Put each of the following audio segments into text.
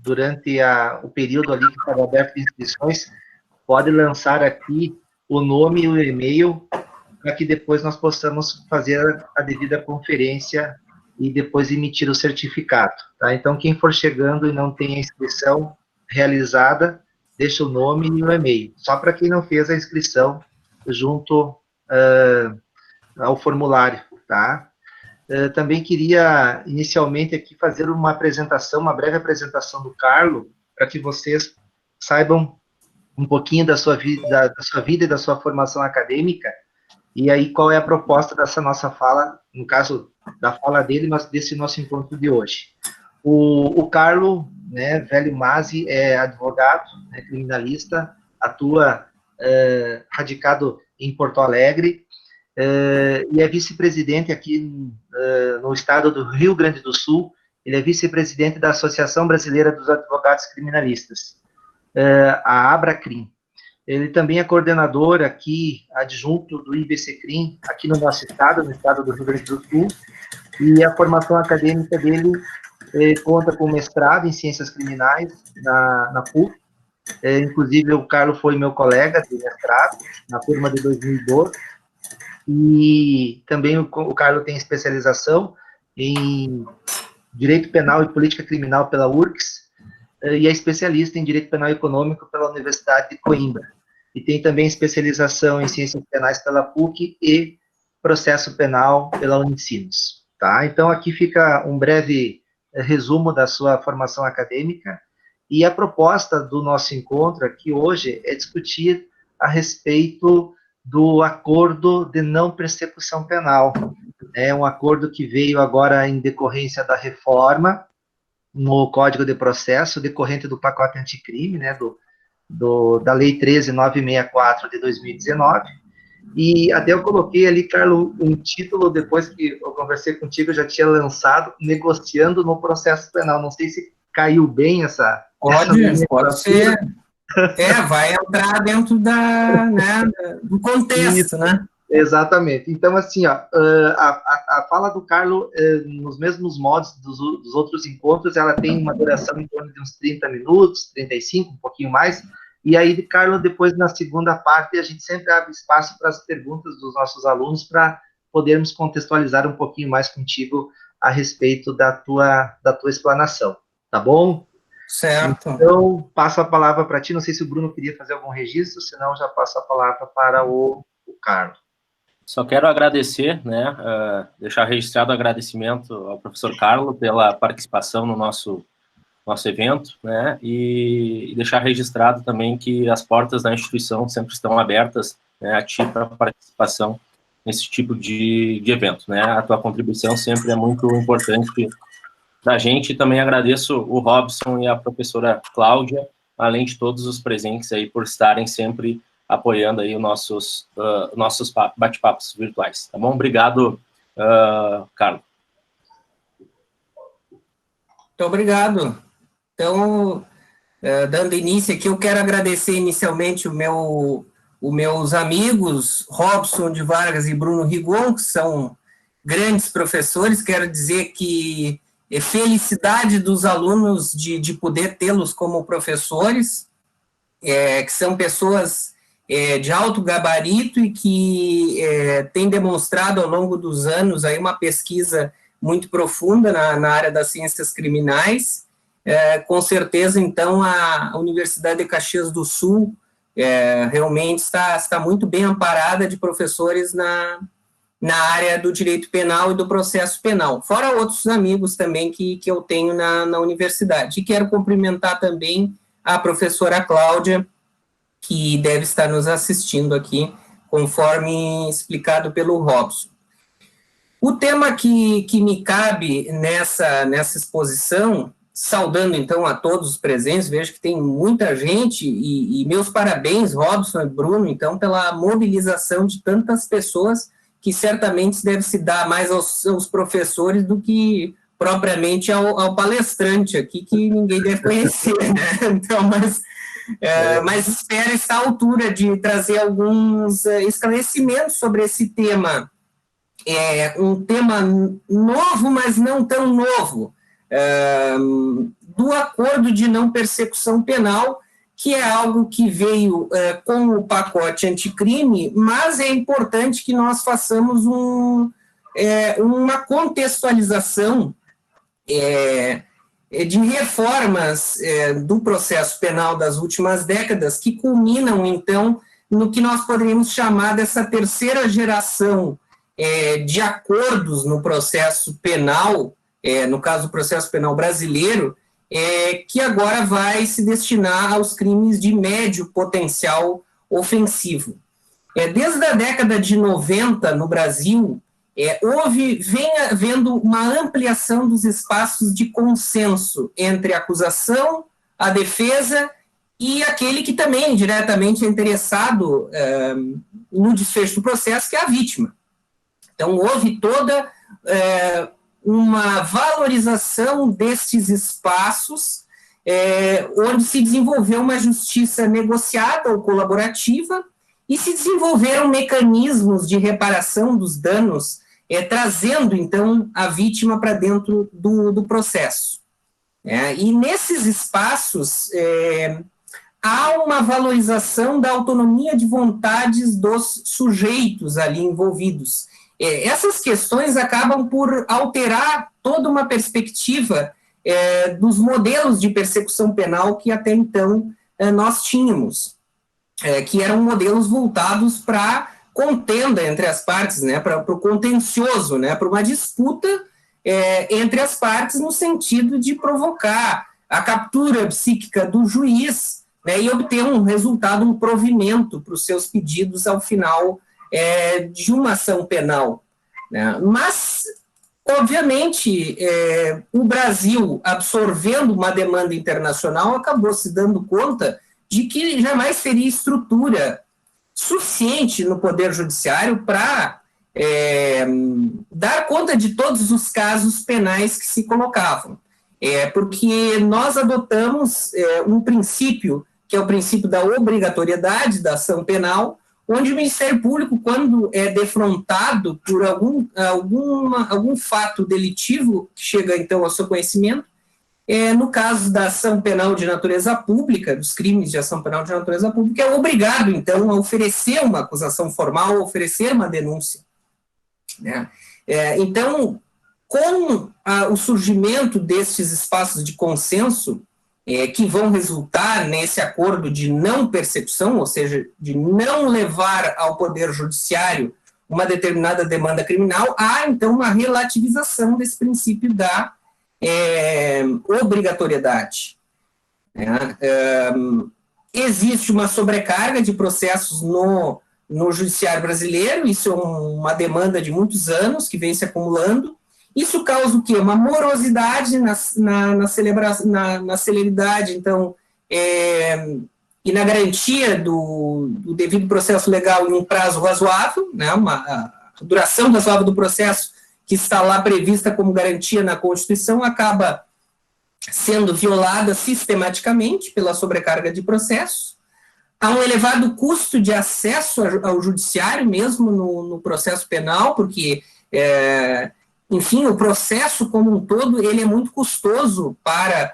durante o período ali que estava aberto de inscrições, pode lançar aqui o nome e o e-mail para que depois nós possamos fazer a devida conferência e depois emitir o certificado, tá? Então, quem for chegando e não tem a inscrição realizada, deixa o nome e o e-mail, só para quem não fez a inscrição junto ao formulário, tá? Também queria, inicialmente, aqui fazer uma apresentação, uma breve apresentação do Carlo, para que vocês saibam um pouquinho da sua vida e da sua formação acadêmica, e aí qual é a proposta dessa nossa fala, no caso da fala dele, mas desse nosso encontro de hoje. O Carlo, né, Velho Masi, é advogado, né, criminalista, atua radicado em Porto Alegre, e é vice-presidente aqui no estado do Rio Grande do Sul. Ele é vice-presidente da Associação Brasileira dos Advogados Criminalistas, a Abracrim. Ele também é coordenador aqui, adjunto do IBCCRIM, aqui no nosso estado, no estado do Rio Grande do Sul, e a formação acadêmica dele conta com mestrado em Ciências Criminais na PUC. Inclusive, o Carlo foi meu colega de mestrado, na turma de 2012, e também o Carlo tem especialização em Direito Penal e Política Criminal pela URGS, e é especialista em Direito Penal e Econômico pela Universidade de Coimbra. E tem também especialização em Ciências Penais pela PUC e Processo Penal pela Unicinos. Tá? Então, aqui fica um breve resumo da sua formação acadêmica, e a proposta do nosso encontro aqui hoje é discutir a respeito do acordo de não persecução penal. É um acordo que veio agora em decorrência da reforma no Código de Processo, decorrente do pacote anticrime, né, da Lei 13.964 de 2019, e até eu coloquei ali, Carlos, um título, depois que eu conversei contigo, eu já tinha lançado, Negociando no Processo Penal. Não sei se caiu bem essa... Pode ser. Vai entrar dentro do contexto, isso, né? Exatamente. Então, assim, ó, a fala do Carlo, nos mesmos modos dos outros encontros, ela tem uma duração em torno de uns 30 minutos, 35, um pouquinho mais, e aí, Carlo, depois, na segunda parte, a gente sempre abre espaço para as perguntas dos nossos alunos, para podermos contextualizar um pouquinho mais contigo a respeito da tua explanação, tá bom? Certo. Então, passo a palavra para ti, não sei se o Bruno queria fazer algum registro, senão já passo a palavra para o Carlo. Só quero agradecer, né, deixar registrado o agradecimento ao professor Carlo pela participação no nosso evento, né, e deixar registrado também que as portas da instituição sempre estão abertas, né, a ti para participação nesse tipo de evento, né, a tua contribuição sempre é muito importante da gente. Também agradeço o Robson e a professora Cláudia, além de todos os presentes aí por estarem sempre apoiando aí os nossos bate-papos virtuais, tá bom? Obrigado, Carlos. Muito obrigado. Então, dando início aqui, eu quero agradecer inicialmente os meus amigos, Robson de Vargas e Bruno Rigon, que são grandes professores. Quero dizer que é felicidade dos alunos de poder tê-los como professores, que são pessoas de alto gabarito e que têm demonstrado ao longo dos anos aí uma pesquisa muito profunda na área das ciências criminais. Com certeza, então, a Universidade de Caxias do Sul realmente está muito bem amparada de professores na área do direito penal e do processo penal, fora outros amigos também que eu tenho na universidade. E quero cumprimentar também a professora Cláudia, que deve estar nos assistindo aqui, conforme explicado pelo Robson. O tema que me cabe nessa exposição, saudando então a todos os presentes, vejo que tem muita gente, e meus parabéns, Robson e Bruno, então, pela mobilização de tantas pessoas, que certamente deve se dar mais aos professores do que propriamente ao palestrante aqui, que ninguém deve conhecer, né? Então, mas espero estar à altura de trazer alguns esclarecimentos sobre esse tema. Um tema novo, mas não tão novo. do acordo de não persecução penal, que é algo que veio com o pacote anticrime, mas é importante que nós façamos uma contextualização de reformas do processo penal das últimas décadas, que culminam, então, no que nós poderíamos chamar dessa terceira geração de acordos no processo penal, no caso do processo penal brasileiro, que agora vai se destinar aos crimes de médio potencial ofensivo. Desde a década de 90, no Brasil, vem havendo uma ampliação dos espaços de consenso entre a acusação, a defesa e aquele que também diretamente é interessado no desfecho do processo, que é a vítima. Então, houve toda uma valorização destes espaços, onde se desenvolveu uma justiça negociada ou colaborativa e se desenvolveram mecanismos de reparação dos danos, trazendo, então, a vítima para dentro do processo. E nesses espaços, há uma valorização da autonomia de vontades dos sujeitos ali envolvidos. Essas questões acabam por alterar toda uma perspectiva dos modelos de persecução penal que até então nós tínhamos, que eram modelos voltados para contenda entre as partes, né, para o contencioso, né, para uma disputa entre as partes no sentido de provocar a captura psíquica do juiz, né, e obter um resultado, um provimento para os seus pedidos ao final de uma ação penal. Né. Mas, obviamente, o Brasil, absorvendo uma demanda internacional, acabou se dando conta de que jamais teria estrutura suficiente no Poder Judiciário para dar conta de todos os casos penais que se colocavam. Porque nós adotamos um princípio, que é o princípio da obrigatoriedade da ação penal, onde o Ministério Público, quando é defrontado por algum fato delitivo que chega, então, ao seu conhecimento, no caso da ação penal de natureza pública, dos crimes de ação penal de natureza pública, é obrigado, então, a oferecer uma acusação formal, a oferecer uma denúncia. Né? Então, com o surgimento destes espaços de consenso, que vão resultar nesse acordo de não persecução, ou seja, de não levar ao Poder Judiciário uma determinada demanda criminal, há, então, uma relativização desse princípio da obrigatoriedade. Existe uma sobrecarga de processos no judiciário brasileiro, isso é uma demanda de muitos anos que vem se acumulando. Isso causa o quê? Uma morosidade na celeridade, então, e na garantia do devido processo legal em um prazo razoável, né, a duração razoável do processo que está lá prevista como garantia na Constituição, acaba sendo violada sistematicamente pela sobrecarga de processos. Há um elevado custo de acesso ao judiciário, mesmo no processo penal, porque, enfim, o processo como um todo, ele é muito custoso para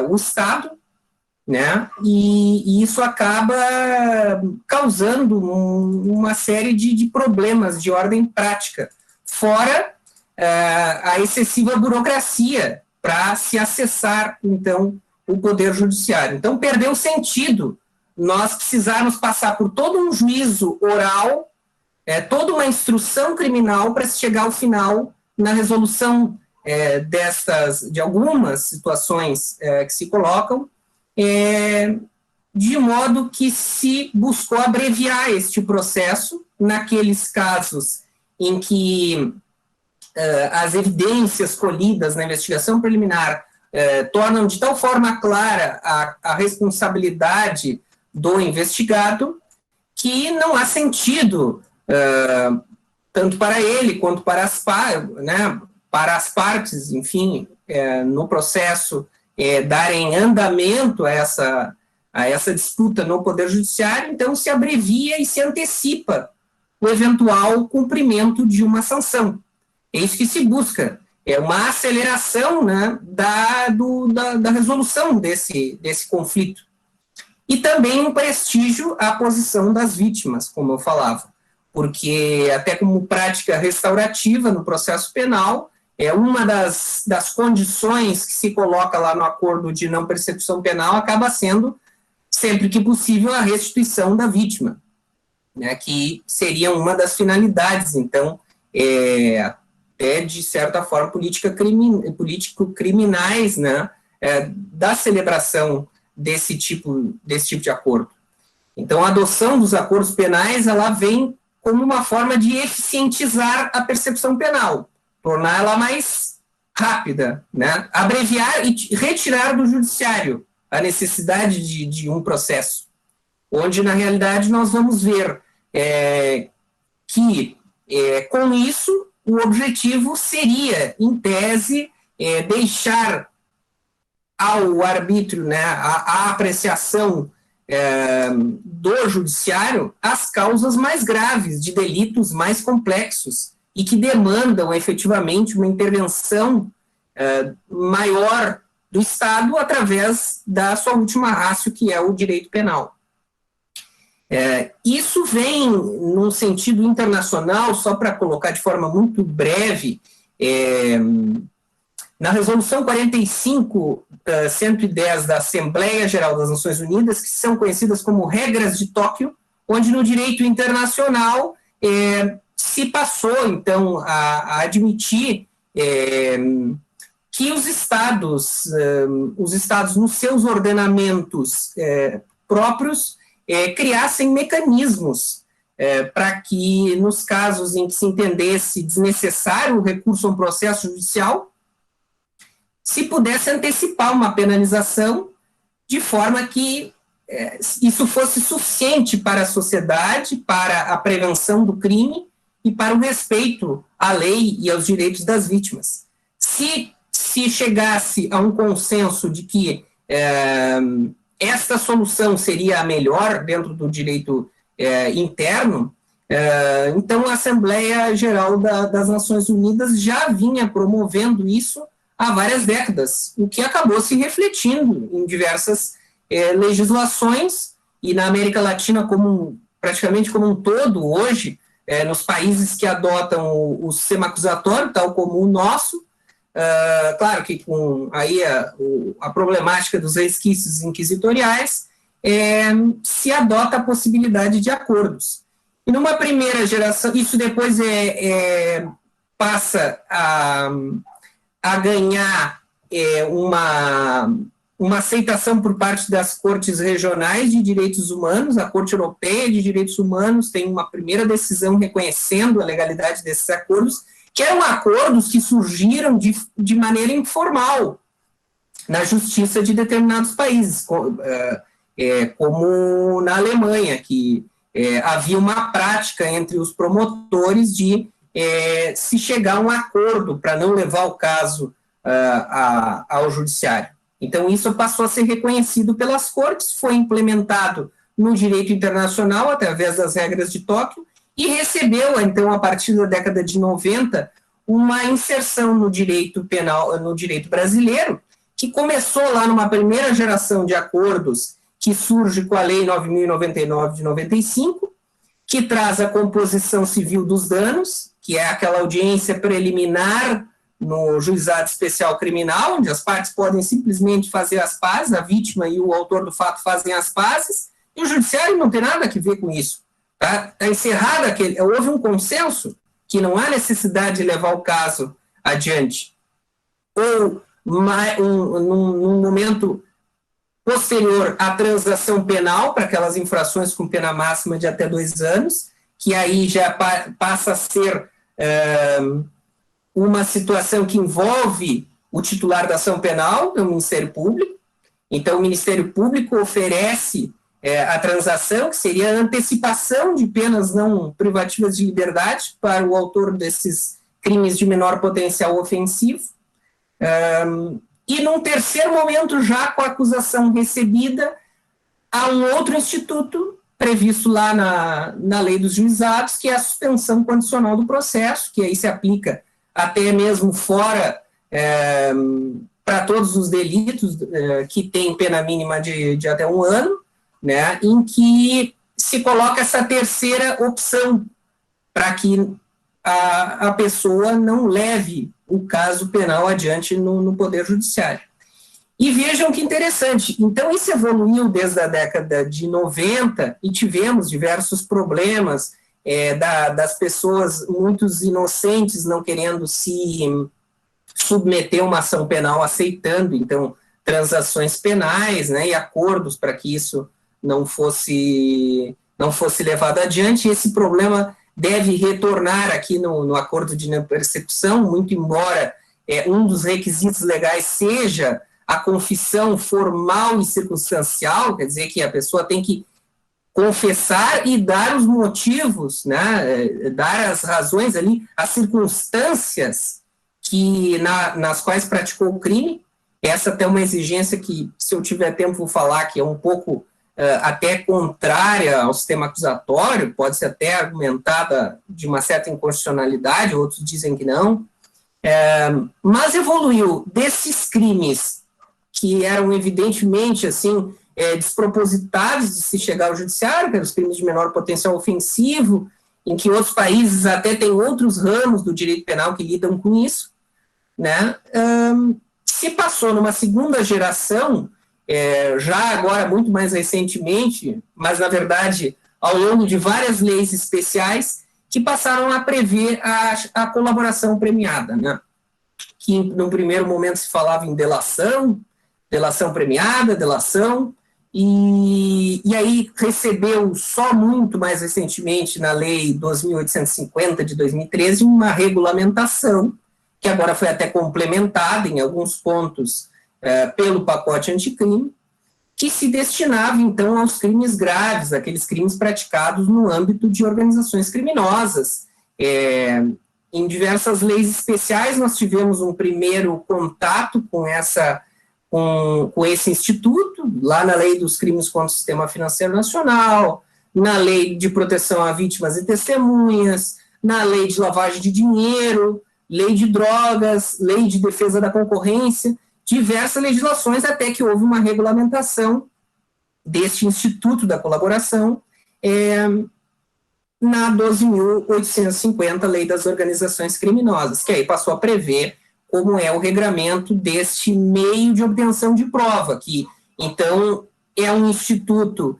o Estado, né, e isso acaba causando uma série de problemas de ordem prática, fora a excessiva burocracia para se acessar, então, o Poder Judiciário. Então, perdeu sentido nós precisarmos passar por todo um juízo oral, toda uma instrução criminal para se chegar ao final na resolução de algumas situações que se colocam, de modo que se buscou abreviar este processo naqueles casos em que as evidências colhidas na investigação preliminar tornam de tal forma clara a responsabilidade do investigado que não há sentido, tanto para ele quanto para para as partes, enfim, no processo, darem andamento a essa disputa no Poder Judiciário. Então se abrevia e se antecipa o eventual cumprimento de uma sanção. É isso que se busca. uma aceleração, né, da resolução desse conflito. E também um prestígio à posição das vítimas, como eu falava, porque até como prática restaurativa no processo penal, uma das condições que se coloca lá no acordo de não persecução penal acaba sendo, sempre que possível, a restituição da vítima, né, que seria uma das finalidades, então, de certa forma, político-criminais, né, da celebração desse tipo de acordo. Então, a adoção dos acordos penais, ela vem como uma forma de eficientizar a persecução penal, torná-la mais rápida, né, abreviar e retirar do judiciário a necessidade de um processo, onde, na realidade, nós vamos ver que, com isso, o objetivo seria, em tese, deixar ao arbítrio, né, à apreciação do judiciário as causas mais graves de delitos mais complexos e que demandam efetivamente uma intervenção maior do Estado através da sua última ratio, que é o direito penal. Isso vem num sentido internacional, só para colocar de forma muito breve, na Resolução 45.110 da Assembleia Geral das Nações Unidas, que são conhecidas como regras de Tóquio, onde no direito internacional se passou, então, a admitir que os estados nos seus ordenamentos próprios, criassem mecanismos para que, nos casos em que se entendesse desnecessário o recurso a um processo judicial, se pudesse antecipar uma penalização de forma que isso fosse suficiente para a sociedade, para a prevenção do crime e para o respeito à lei e aos direitos das vítimas. Se chegasse a um consenso de que esta solução seria a melhor dentro do direito interno, então a Assembleia Geral das Nações Unidas já vinha promovendo isso há várias décadas, o que acabou se refletindo em diversas legislações, e na América Latina praticamente como um todo hoje, nos países que adotam o sistema acusatório, tal como o nosso, claro que com aí a problemática dos resquícios inquisitoriais, se adota a possibilidade de acordos. E numa primeira geração, isso depois passa a ganhar uma aceitação por parte das cortes regionais de direitos humanos. A Corte Europeia de Direitos Humanos tem uma primeira decisão reconhecendo a legalidade desses acordos, que eram acordos que surgiram de maneira informal na justiça de determinados países, como na Alemanha, que havia uma prática entre os promotores de se chegar a um acordo para não levar o caso ao judiciário. Então, isso passou a ser reconhecido pelas cortes, foi implementado no direito internacional através das regras de Tóquio e recebeu, então, a partir da década de 90, uma inserção no direito penal, no direito brasileiro, que começou lá numa primeira geração de acordos que surge com a Lei 9.099 de 95, que traz a composição civil dos danos, que é aquela audiência preliminar no juizado especial criminal, onde as partes podem simplesmente fazer as pazes, a vítima e o autor do fato fazem as pazes, e o judiciário não tem nada a ver com isso. Está encerrado houve um consenso que não há necessidade de levar o caso adiante. Ou, num momento posterior à transação penal, para aquelas infrações com pena máxima de até 2 anos, que aí já passa a ser uma situação que envolve o titular da ação penal, o Ministério Público. Então, o Ministério Público oferece a transação, que seria a antecipação de penas não privativas de liberdade para o autor desses crimes de menor potencial ofensivo. E num terceiro momento, já com a acusação recebida, há um outro instituto previsto lá na lei dos juizados, que é a suspensão condicional do processo, que aí se aplica até mesmo fora, para todos os delitos que tem pena mínima de até 1 ano, né, em que se coloca essa terceira opção para que a pessoa não leve o caso penal adiante no Poder Judiciário. E vejam que interessante, então isso evoluiu desde a década de 90 e tivemos diversos problemas das pessoas, muitos inocentes não querendo se submeter a uma ação penal, aceitando, então, transações penais, né, e acordos para que isso não fosse levado adiante. Esse problema deve retornar aqui no acordo de não persecução, muito embora um dos requisitos legais seja a confissão formal e circunstancial, quer dizer que a pessoa tem que confessar e dar os motivos, né, dar as razões ali, as circunstâncias nas quais praticou o crime. Essa até é uma exigência que, se eu tiver tempo, vou falar que é um pouco até contrária ao sistema acusatório, pode ser até argumentada de uma certa inconstitucionalidade, outros dizem que não, mas evoluiu desses crimes que eram evidentemente assim, despropositados de se chegar ao judiciário, pelos crimes de menor potencial ofensivo, em que outros países até têm outros ramos do direito penal que lidam com isso, né? Se passou numa segunda geração, já agora muito mais recentemente, mas na verdade ao longo de várias leis especiais que passaram a prever a colaboração premiada, né? Que no primeiro momento se falava em delação premiada, delação, e aí recebeu só muito mais recentemente na Lei 2.850 de 2013 uma regulamentação, que agora foi até complementada em alguns pontos pelo pacote anticrime, que se destinava então aos crimes graves, aqueles crimes praticados no âmbito de organizações criminosas. Em diversas leis especiais nós tivemos um primeiro contato com esse instituto, lá na Lei dos Crimes contra o Sistema Financeiro Nacional, na Lei de Proteção a Vítimas e Testemunhas, na Lei de Lavagem de Dinheiro, Lei de Drogas, Lei de Defesa da Concorrência, diversas legislações, até que houve uma regulamentação deste Instituto da Colaboração, na 12.850, Lei das Organizações Criminosas, que aí passou a prever como é o regramento deste meio de obtenção de prova, que, então, é um instituto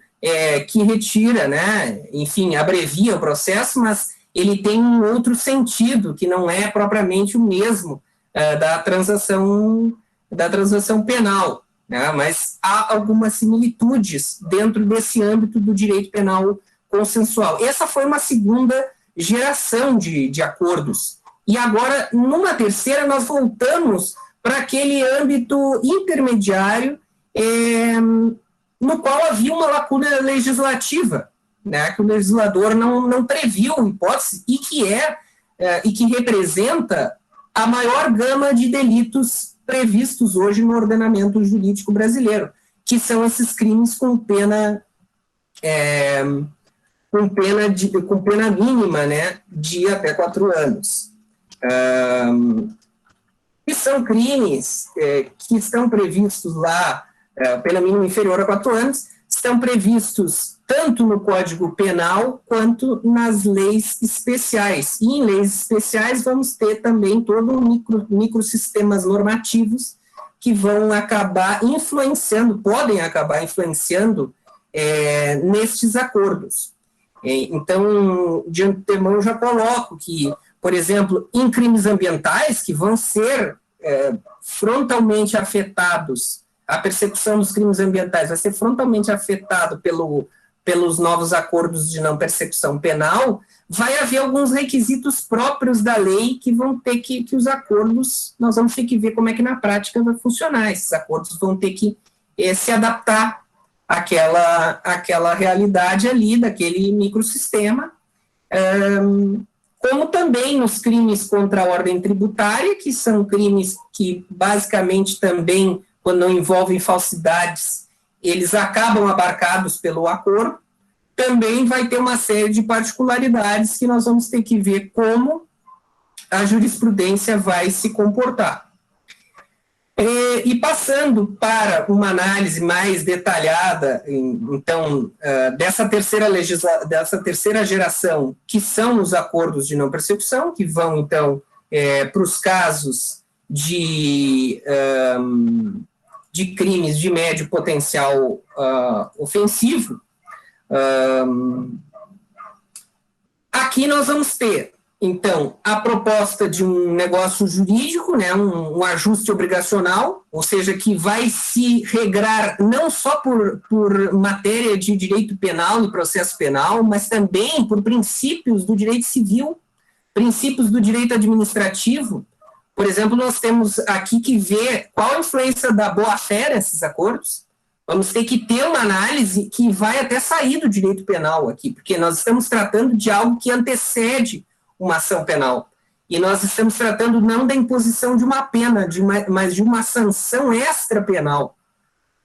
que retira, né, enfim, abrevia o processo, mas ele tem um outro sentido, que não é propriamente o mesmo da transação penal, né, mas há algumas similitudes dentro desse âmbito do direito penal consensual. Essa foi uma segunda geração de acordos. E agora, numa terceira, nós voltamos para aquele âmbito intermediário no qual havia uma lacuna legislativa, né, que o legislador não previu hipótese e que representa a maior gama de delitos previstos hoje no ordenamento jurídico brasileiro, que são esses crimes com pena mínima, né, de até 4 anos. Que são crimes que estão previstos lá, pena mínima inferior a 4 anos, estão previstos tanto no Código Penal quanto nas leis especiais. E em leis especiais vamos ter também todo um microsistemas normativos que vão acabar influenciando, podem acabar influenciando nestes acordos. Então, de antemão, eu já coloco que, por exemplo, em crimes ambientais, que vão ser frontalmente afetados, a persecução dos crimes ambientais vai ser frontalmente afetado pelos novos acordos de não persecução penal, vai haver alguns requisitos próprios da lei que vão ter que os acordos, nós vamos ter que ver como é que na prática vai funcionar. Esses acordos vão ter que se adaptar àquela realidade ali, daquele microsistema, como também nos crimes contra a ordem tributária, que são crimes que basicamente também, quando não envolvem falsidades, eles acabam abarcados pelo acordo, também vai ter uma série de particularidades que nós vamos ter que ver como a jurisprudência vai se comportar. E passando para uma análise mais detalhada, então, dessa terceira geração, que são os acordos de não persecução, que vão, então, para os casos de crimes de médio potencial ofensivo. Aqui nós vamos ter, então, a proposta de um negócio jurídico, né, um ajuste obrigacional, ou seja, que vai se regrar não só por matéria de direito penal e processo penal, mas também por princípios do direito civil, princípios do direito administrativo. Por exemplo, nós temos aqui que ver qual a influência da boa-fé nesses acordos. Vamos ter que ter uma análise que vai até sair do direito penal aqui, porque nós estamos tratando de algo que antecede uma ação penal. E nós estamos tratando não da imposição de uma pena, mas de uma sanção extra-penal,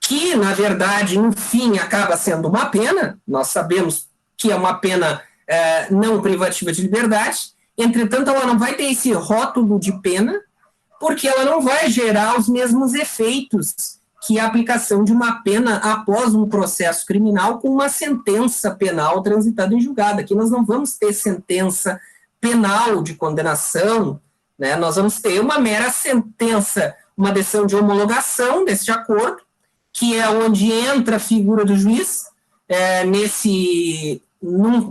que, na verdade, no fim, acaba sendo uma pena. Nós sabemos que é uma pena não privativa de liberdade. Entretanto, ela não vai ter esse rótulo de pena, porque ela não vai gerar os mesmos efeitos que a aplicação de uma pena após um processo criminal com uma sentença penal transitada em julgado. Aqui nós não vamos ter sentença penal de condenação, né? Nós vamos ter uma mera sentença, uma decisão de homologação deste acordo, que é onde entra a figura do juiz,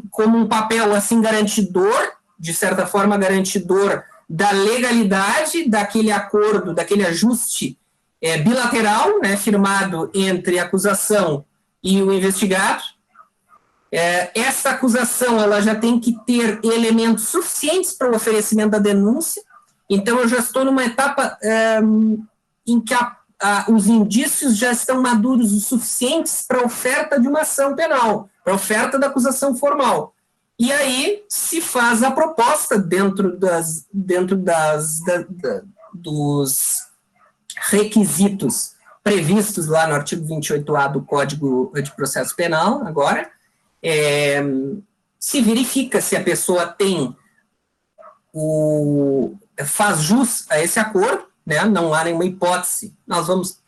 como um papel assim garantidor, de certa forma garantidor da legalidade daquele acordo, daquele ajuste bilateral, né, firmado entre a acusação e o investigado. Essa acusação ela já tem que ter elementos suficientes para o oferecimento da denúncia. Então, eu já estou numa etapa em que os indícios já estão maduros o suficientes para a oferta de uma ação penal, para a oferta da acusação formal. E aí se faz a proposta dentro dos requisitos previstos lá no artigo 28A do Código de Processo Penal, agora, se verifica se a pessoa faz jus a esse acordo, né? Não há nenhuma hipótese. Nós vamos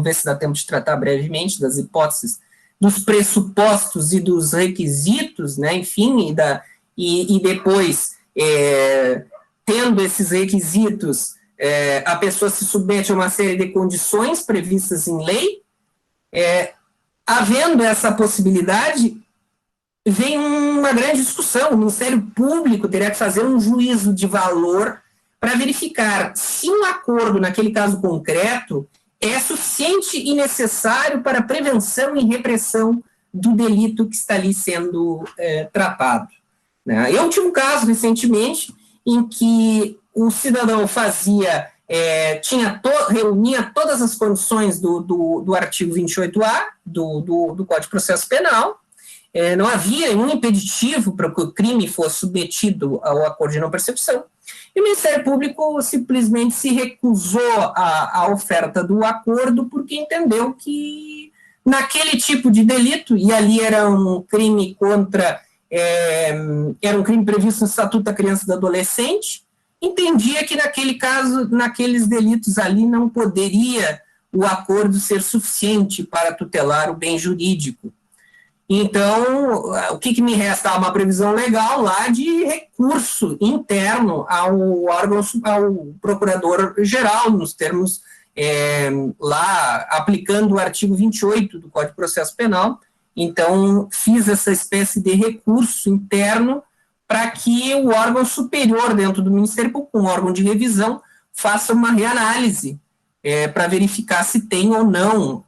ver se dá tempo de tratar brevemente das hipóteses, dos pressupostos e dos requisitos, né? Enfim, e depois, tendo esses requisitos, a pessoa se submete a uma série de condições previstas em lei. Havendo essa possibilidade, vem uma grande discussão. O Ministério Público teria que fazer um juízo de valor para verificar se um acordo, naquele caso concreto, é suficiente e necessário para a prevenção e repressão do delito que está ali sendo tratado, né? Eu tive um caso recentemente em que o cidadão reunia todas as condições do artigo 28A do Código de Processo Penal. Não havia nenhum impeditivo para que o crime fosse submetido ao acordo de não persecução. E o Ministério Público simplesmente se recusou à oferta do acordo porque entendeu que naquele tipo de delito, e ali era um crime era um crime previsto no Estatuto da Criança e do Adolescente, entendia que naquele caso, naqueles delitos ali, não poderia o acordo ser suficiente para tutelar o bem jurídico. Então, o que me resta? Uma previsão legal lá de recurso interno ao órgão, ao procurador-geral, nos termos lá, aplicando o artigo 28 do Código de Processo Penal. Então, fiz essa espécie de recurso interno para que o órgão superior dentro do Ministério Público, um órgão de revisão, faça uma reanálise para verificar se tem ou não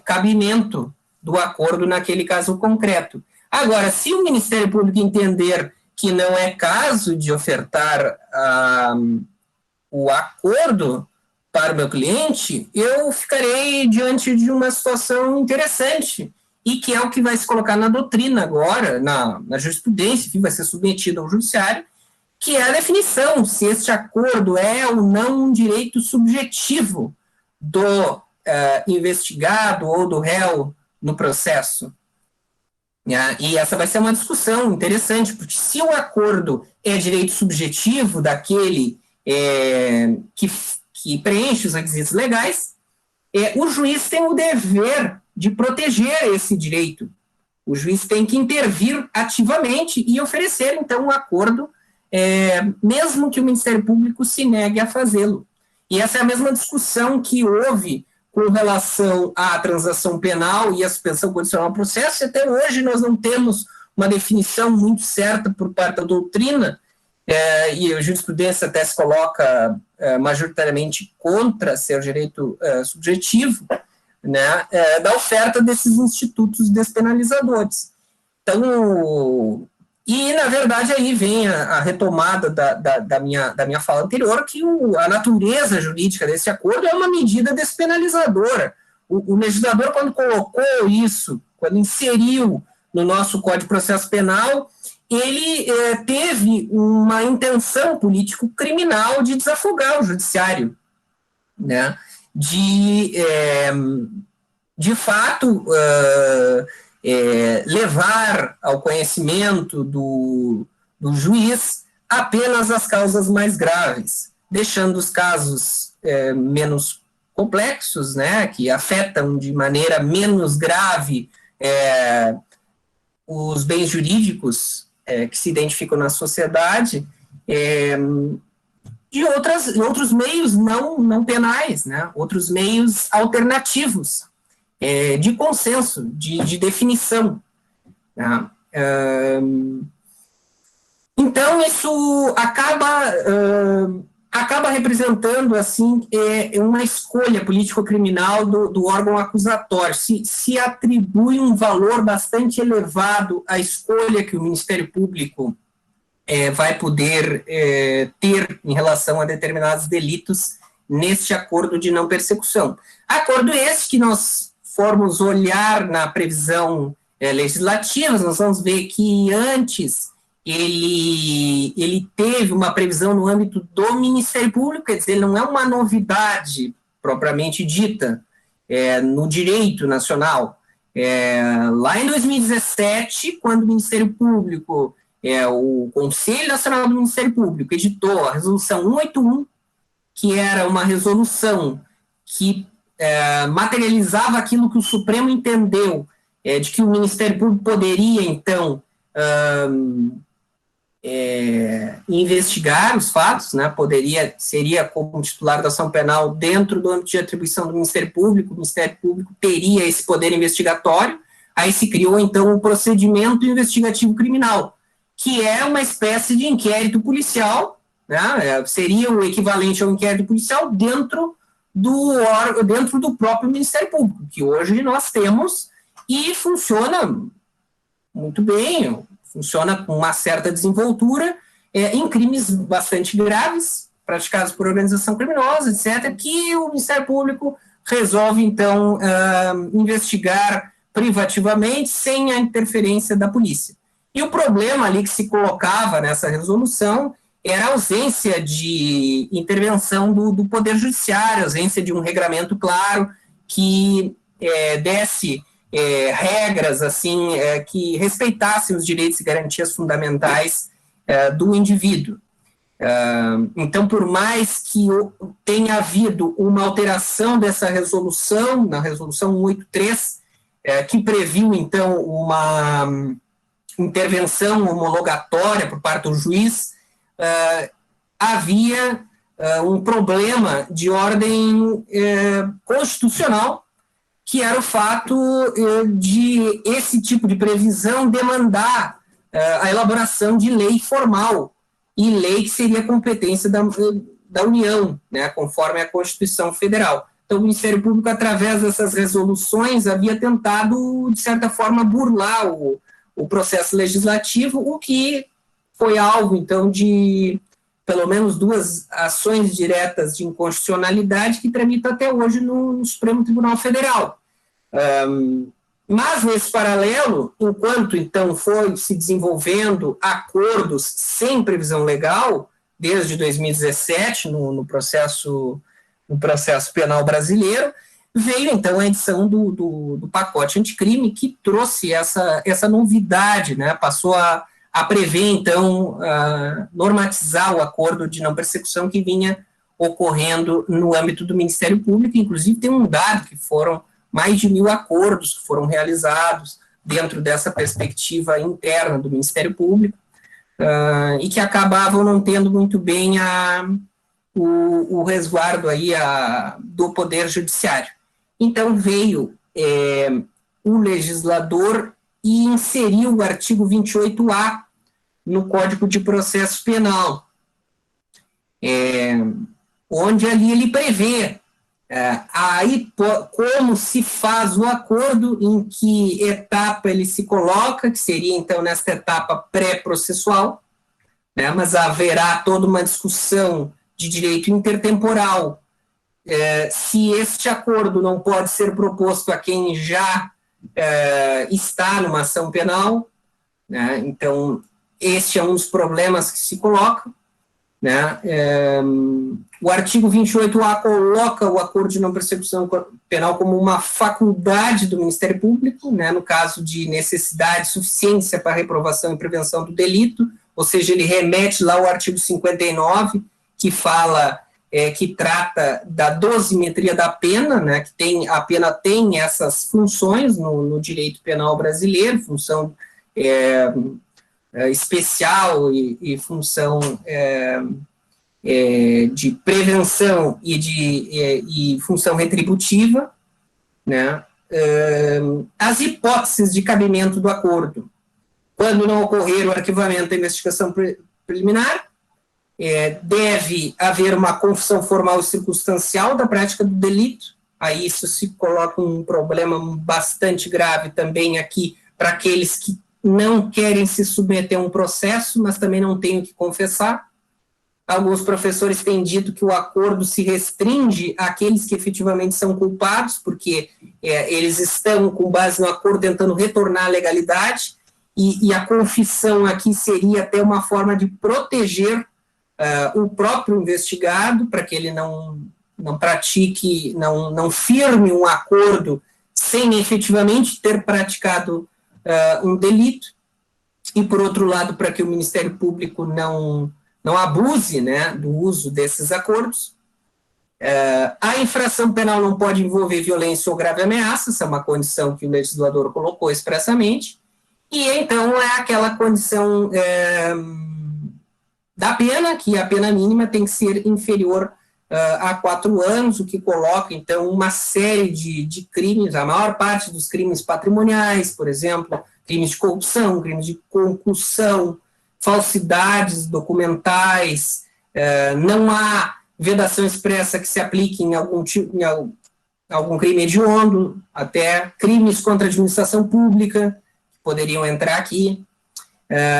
cabimento do acordo naquele caso concreto. Agora, se o Ministério Público entender que não é caso de ofertar o acordo para o meu cliente, eu ficarei diante de uma situação interessante, e que é o que vai se colocar na doutrina agora, na jurisprudência, que vai ser submetido ao judiciário, que é a definição se este acordo é ou não um direito subjetivo do investigado ou do réu no processo. E essa vai ser uma discussão interessante, porque se o acordo é direito subjetivo daquele que preenche os requisitos legais, o juiz tem o dever de proteger esse direito. O juiz tem que intervir ativamente e oferecer, então, um acordo, mesmo que o Ministério Público se negue a fazê-lo. E essa é a mesma discussão que houve com relação à transação penal e à suspensão condicional do processo, e até hoje nós não temos uma definição muito certa por parte da doutrina, e a jurisprudência até se coloca majoritariamente contra ser direito subjetivo, né, da oferta desses institutos despenalizadores. Então, e, na verdade, aí vem a retomada da minha fala anterior, que a natureza jurídica desse acordo é uma medida despenalizadora. O legislador, quando colocou isso, quando inseriu no nosso Código de Processo Penal, ele teve uma intenção político-criminal de desafogar o judiciário, né? De fato, levar ao conhecimento do juiz apenas as causas mais graves, deixando os casos menos complexos, né, que afetam de maneira menos grave os bens jurídicos que se identificam na sociedade, e outros meios não penais, né, outros meios alternativos, de consenso, de definição. Né? Então, isso acaba representando, assim, uma escolha político-criminal do órgão acusatório. Se atribui um valor bastante elevado à escolha que o Ministério Público vai poder ter em relação a determinados delitos neste acordo de não persecução. Acordo esse que nós formos olhar na previsão legislativa, nós vamos ver que antes ele teve uma previsão no âmbito do Ministério Público, quer dizer, ele não é uma novidade propriamente dita no direito nacional. Lá em 2017, quando o Ministério Público, o Conselho Nacional do Ministério Público editou a Resolução 181, que era uma resolução que materializava aquilo que o Supremo entendeu, de que o Ministério Público poderia, então, investigar os fatos, né, seria como titular da ação penal dentro do âmbito de atribuição do Ministério Público, o Ministério Público teria esse poder investigatório, aí se criou, então, o procedimento investigativo criminal, que é uma espécie de inquérito policial, né, seria o equivalente ao inquérito policial dentro do próprio Ministério Público, que hoje nós temos e funciona muito bem, funciona com uma certa desenvoltura em crimes bastante graves, praticados por organização criminosa, etc., que o Ministério Público resolve, então, investigar privativamente, sem a interferência da polícia. E o problema ali que se colocava nessa resolução era a ausência de intervenção do Poder Judiciário, a ausência de um regramento claro que desse regras assim que respeitassem os direitos e garantias fundamentais do indivíduo. Então, por mais que tenha havido uma alteração dessa resolução, na resolução 183, que previu, então, uma intervenção homologatória por parte do juiz, havia um problema de ordem constitucional, que era o fato de esse tipo de previsão demandar a elaboração de lei formal, e lei que seria competência da União, né, conforme a Constituição Federal. Então, o Ministério Público, através dessas resoluções, havia tentado, de certa forma, burlar o processo legislativo, o que foi alvo, então, de pelo menos 2 ações diretas de inconstitucionalidade que tramitam até hoje no Supremo Tribunal Federal. Mas, nesse paralelo, enquanto, então, foi se desenvolvendo acordos sem previsão legal, desde 2017, no processo penal brasileiro, veio, então, a edição do pacote anticrime, que trouxe essa novidade, né? Passou a prever, então, normatizar o acordo de não persecução que vinha ocorrendo no âmbito do Ministério Público. Inclusive, tem um dado que foram mais de 1.000 acordos que foram realizados dentro dessa perspectiva interna do Ministério Público, e que acabavam não tendo muito bem o resguardo aí do Poder Judiciário. Então, veio o legislador e inseriu o artigo 28A no Código de Processo Penal, onde ali ele prevê como se faz o acordo, em que etapa ele se coloca, que seria, então, nesta etapa pré-processual, né, mas haverá toda uma discussão de direito intertemporal, se este acordo não pode ser proposto a quem já está numa ação penal, né, então, este é um dos problemas que se colocam, né, o artigo 28A coloca o acordo de não persecução penal como uma faculdade do Ministério Público, né, no caso de necessidade, suficiência para reprovação e prevenção do delito, ou seja, ele remete lá ao artigo 59, que fala, que trata da dosimetria da pena, né, que a pena tem essas funções no direito penal brasileiro, função especial e função de prevenção e função retributiva, né? As hipóteses de cabimento do acordo: quando não ocorrer o arquivamento da investigação preliminar, deve haver uma confissão formal e circunstancial da prática do delito. Aí isso se coloca um problema bastante grave também aqui para aqueles que não querem se submeter a um processo, mas também não têm o que confessar. Alguns professores têm dito que o acordo se restringe àqueles que efetivamente são culpados, porque eles estão, com base no acordo, tentando retornar à legalidade, e a confissão aqui seria até uma forma de proteger o próprio investigado, para que ele não pratique, não firme um acordo sem efetivamente ter praticado um delito, e, por outro lado, para que o Ministério Público não abuse, né, do uso desses acordos. A infração penal não pode envolver violência ou grave ameaça, essa é uma condição que o legislador colocou expressamente, e então é aquela condição da pena, que a pena mínima tem que ser inferior a 4 anos, o que coloca, então, uma série de crimes, a maior parte dos crimes patrimoniais, por exemplo, crimes de corrupção, crimes de concussão, falsidades documentais, não há vedação expressa que se aplique em algum crime hediondo, até crimes contra a administração pública, que poderiam entrar aqui.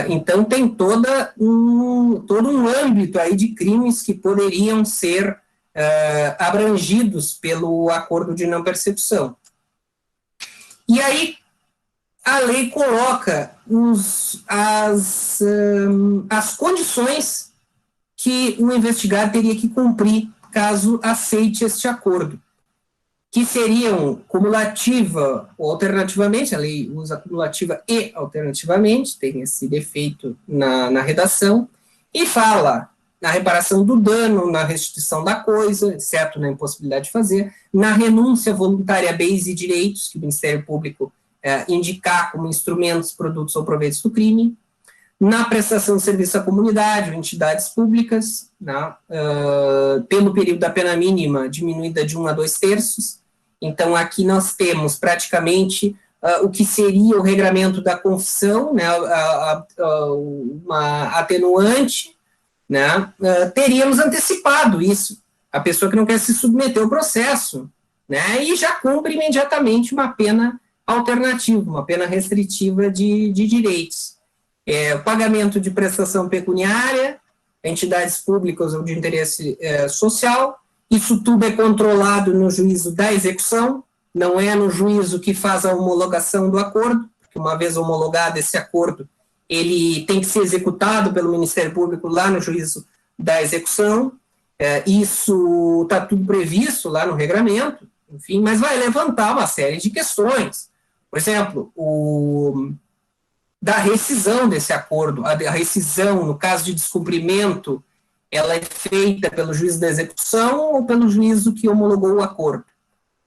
Então, tem todo um âmbito aí de crimes que poderiam ser abrangidos pelo acordo de não persecução. E aí, a lei coloca as condições que o investigado teria que cumprir caso aceite este acordo, que seriam cumulativa ou alternativamente, a lei usa cumulativa e alternativamente, tem esse defeito na redação, e fala na reparação do dano, na restituição da coisa, exceto na impossibilidade de fazer, na renúncia voluntária a bens e direitos, que o Ministério Público indicar como instrumentos, produtos ou proveitos do crime, na prestação de serviço à comunidade ou entidades públicas, né, pelo período da pena mínima diminuída de 1 a 2/3. Então, aqui nós temos praticamente o que seria o regramento da confissão, né, uma atenuante, né, teríamos antecipado isso, a pessoa que não quer se submeter ao processo, né, e já cumpre imediatamente uma pena alternativa, uma pena restritiva de direitos. O pagamento de prestação pecuniária, entidades públicas ou de interesse social, isso tudo é controlado no juízo da execução, não é no juízo que faz a homologação do acordo, porque uma vez homologado esse acordo, ele tem que ser executado pelo Ministério Público lá no juízo da execução. Isso está tudo previsto lá no regramento, enfim, mas vai levantar uma série de questões. Por exemplo, da rescisão desse acordo. A rescisão, no caso de descumprimento, ela é feita pelo juiz da execução ou pelo juízo que homologou o acordo,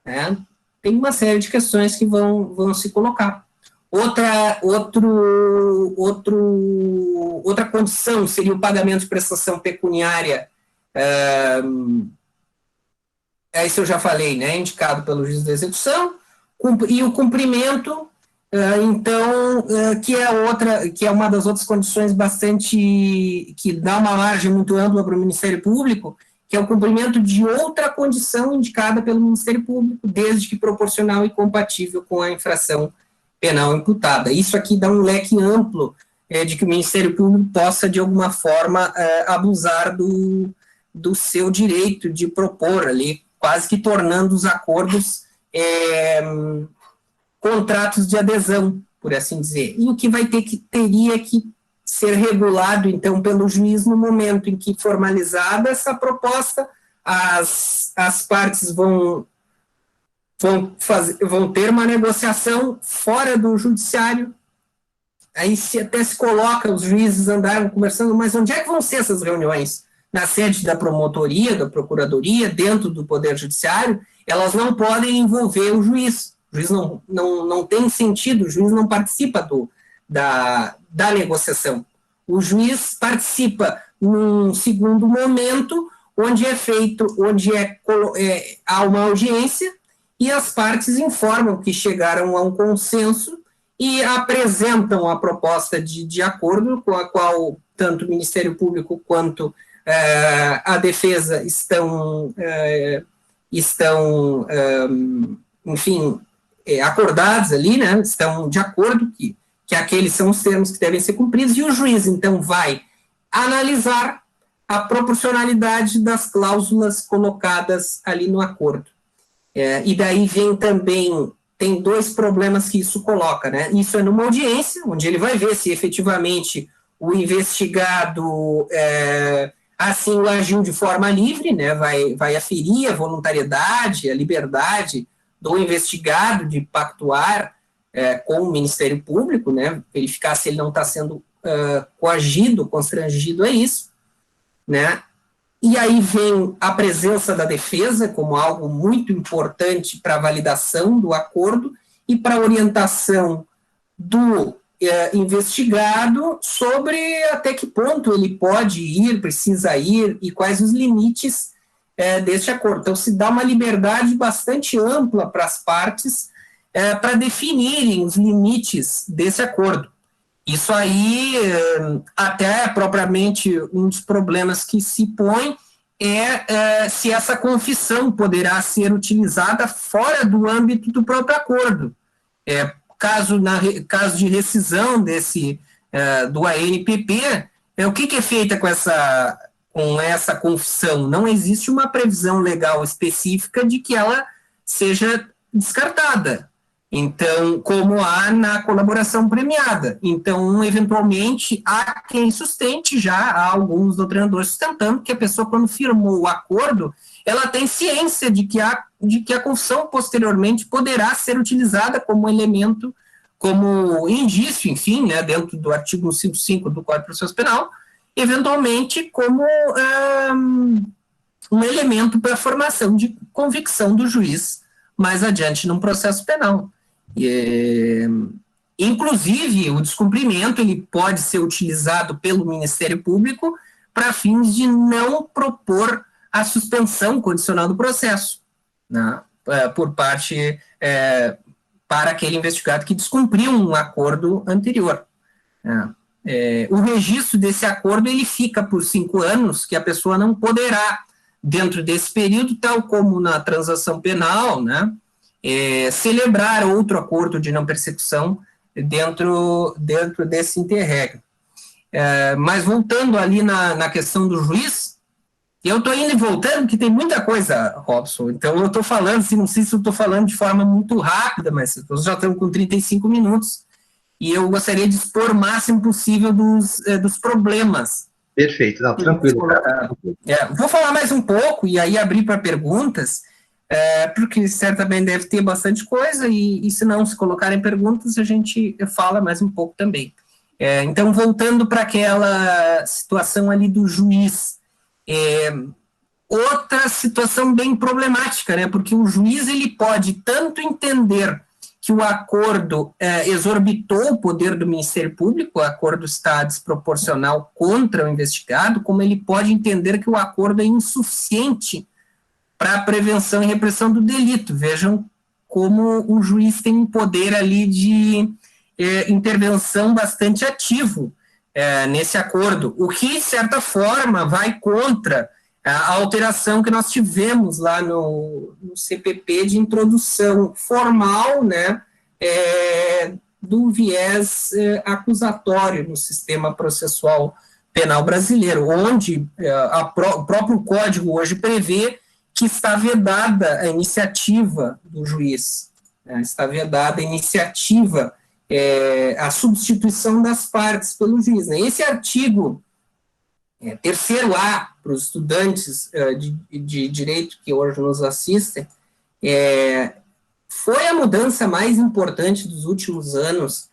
né? Tem uma série de questões que vão se colocar. Outra condição seria o pagamento de prestação pecuniária, isso eu já falei, né, indicado pelo juiz da execução, e o cumprimento, então, que é uma das outras condições que dá uma margem muito ampla para o Ministério Público, que é o cumprimento de outra condição indicada pelo Ministério Público, desde que proporcional e compatível com a infração penal imputada. Isso aqui dá um leque amplo de que o Ministério Público possa, de alguma forma, abusar do seu direito de propor ali, quase que tornando os acordos contratos de adesão, por assim dizer. E o que teria que ser regulado, então, pelo juiz no momento em que formalizada essa proposta, as partes vão ter uma negociação fora do judiciário, aí até se coloca, os juízes andaram conversando, mas onde é que vão ser essas reuniões? Na sede da promotoria, da procuradoria, dentro do Poder Judiciário, elas não podem envolver o juiz. O juiz não tem sentido, o juiz não participa da negociação. O juiz participa num segundo momento, onde há uma audiência e as partes informam que chegaram a um consenso e apresentam a proposta de acordo com a qual tanto o Ministério Público quanto a defesa estão enfim, acordados ali, né, estão de acordo que aqueles são os termos que devem ser cumpridos, e o juiz, então, vai analisar a proporcionalidade das cláusulas colocadas ali no acordo. E daí tem dois problemas que isso coloca, né? Isso é numa audiência, onde ele vai ver se efetivamente o investigado assim o agiu de forma livre, né? Vai aferir a voluntariedade, a liberdade do investigado de pactuar com o Ministério Público, né, verificar se ele não está sendo coagido, constrangido a isso, né, e aí vem a presença da defesa como algo muito importante para a validação do acordo e para a orientação do investigado sobre até que ponto ele pode ir, precisa ir, e quais os limites deste acordo. Então, se dá uma liberdade bastante ampla para as partes para definirem os limites desse acordo. Isso aí, até propriamente, um dos problemas que se põe se essa confissão poderá ser utilizada fora do âmbito do próprio acordo. Caso de rescisão do ANPP, o que é feita com essa confissão? Não existe uma previsão legal específica de que ela seja descartada. Então, como há na colaboração premiada. Então, eventualmente, há quem sustente, já há alguns doutrinadores sustentando que a pessoa, quando firmou o acordo, ela tem ciência de que a confissão, posteriormente, poderá ser utilizada como elemento, como indício, enfim, né, dentro do artigo 155 do Código de Processo Penal, eventualmente como um elemento para a formação de convicção do juiz mais adiante num processo penal. Inclusive, o descumprimento ele pode ser utilizado pelo Ministério Público para fins de não propor a suspensão condicional do processo, né, por parte para aquele investigado que descumpriu um acordo anterior. O registro desse acordo ele fica por 5 anos, que a pessoa não poderá, dentro desse período, tal como na transação penal, né, celebrar outro acordo de não persecução dentro desse interregno. Mas voltando ali na questão do juiz, eu estou indo e voltando, que tem muita coisa, Robson, então eu estou falando, não sei se eu estou falando de forma muito rápida, mas nós já estamos com 35 minutos, e eu gostaria de expor o máximo possível dos problemas. Perfeito, não, tranquilo. Vou falar mais um pouco, e aí abrir para perguntas. porque certamente deve ter bastante coisa, e se não se colocarem perguntas, a gente fala mais um pouco também. Então, voltando para aquela situação ali do juiz, outra situação bem problemática, né, porque o juiz ele pode tanto entender que o acordo exorbitou o poder do Ministério Público, o acordo está desproporcional contra o investigado, como ele pode entender que o acordo é insuficiente para a prevenção e repressão do delito. Vejam como o juiz tem um poder ali de intervenção bastante ativo nesse acordo, o que, de certa forma, vai contra a alteração que nós tivemos lá no CPP de introdução formal, né, do viés acusatório no sistema processual penal brasileiro, onde o próprio Código hoje prevê que está vedada a iniciativa do juiz, né, está vedada a iniciativa, a substituição das partes pelo juiz. Né. Esse artigo 3º-A, para os estudantes de direito que hoje nos assistem, foi a mudança mais importante dos últimos anos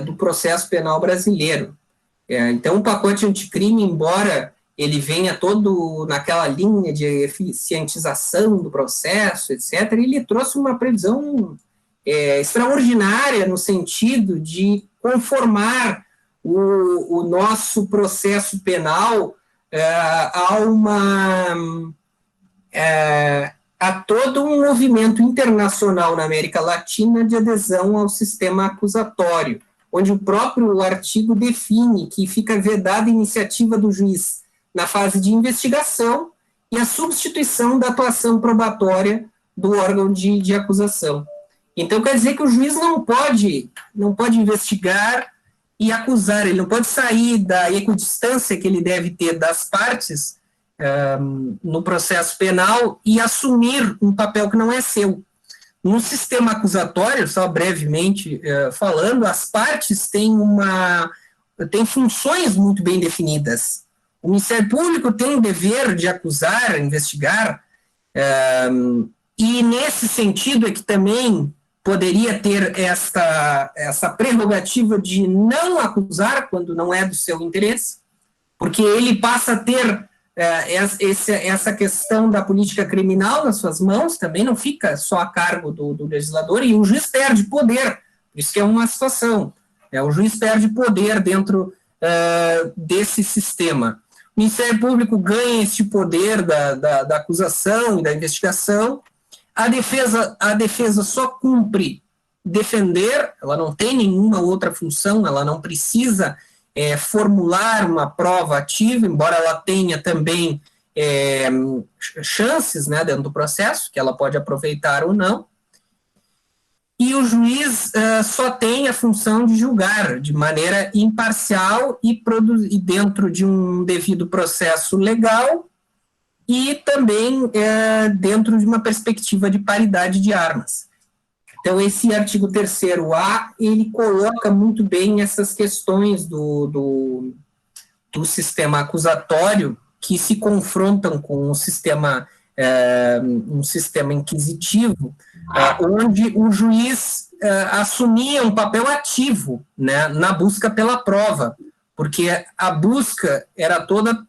do processo penal brasileiro. Então, o pacote anticrime, embora ele venha todo naquela linha de eficientização do processo, etc., ele trouxe uma previsão extraordinária no sentido de conformar o nosso processo penal a todo um movimento internacional na América Latina de adesão ao sistema acusatório, onde o próprio artigo define que fica vedada a iniciativa do juiz na fase de investigação e a substituição da atuação probatória do órgão de acusação. Então, quer dizer que o juiz não pode investigar e acusar, ele não pode sair da equidistância que ele deve ter das partes no processo penal e assumir um papel que não é seu. No sistema acusatório, só brevemente falando, as partes têm funções muito bem definidas. O Ministério Público tem o dever de acusar, investigar, e nesse sentido é que também poderia ter essa prerrogativa de não acusar quando não é do seu interesse, porque ele passa a ter essa questão da política criminal nas suas mãos, também não fica só a cargo do legislador, e o juiz perde poder, isso que é uma situação, o juiz perde poder dentro desse sistema. O Ministério Público ganha esse poder da acusação e da investigação. A defesa só cumpre defender, ela não tem nenhuma outra função, ela não precisa formular uma prova ativa, embora ela tenha também chances, né, dentro do processo, que ela pode aproveitar ou não. E o juiz só tem a função de julgar de maneira imparcial e dentro de um devido processo legal, e também dentro de uma perspectiva de paridade de armas. Então, esse artigo 3º-A, ele coloca muito bem essas questões do sistema acusatório que se confrontam com um sistema inquisitivo, onde o juiz assumia um papel ativo, né, na busca pela prova, porque a busca era toda...